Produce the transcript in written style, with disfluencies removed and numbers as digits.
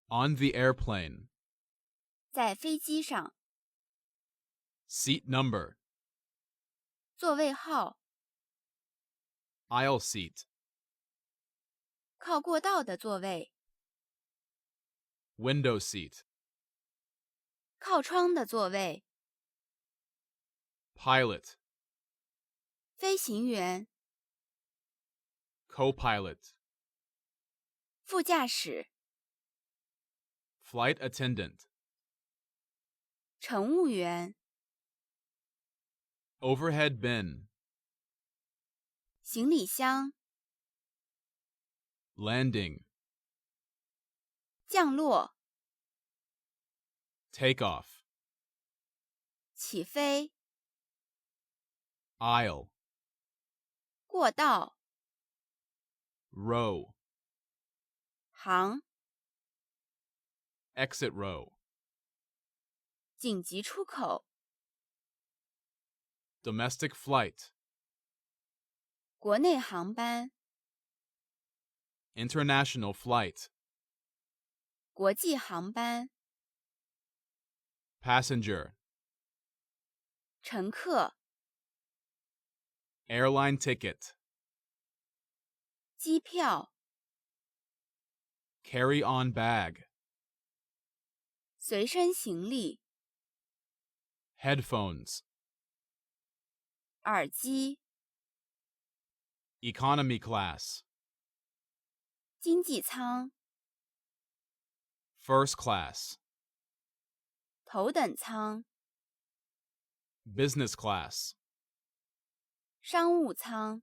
On the airplane. 在飞机上。 Seat number. 座位号。 Aisle seat. 靠过道的座位。 Window seat. 靠窗的座位。 Pilot. 飞行员。 Co-pilot. 副驾驶。 Flight attendant. 乘务员。 Overhead bin. 行李箱。 Landing. 降落。 Takeoff. 起飞。 Aisle. 过道。 Row. 行。 Exit row. 紧急出口。 Domestic flight. 国内航班。 International flight. 国际航班。 Passenger. 乘客。 Airline ticket. 机票。 Carry-on bag. 随身行李。 Headphones. 耳机。 Economy class. 经济舱。 First class. 头等舱。 Business class. 商务舱。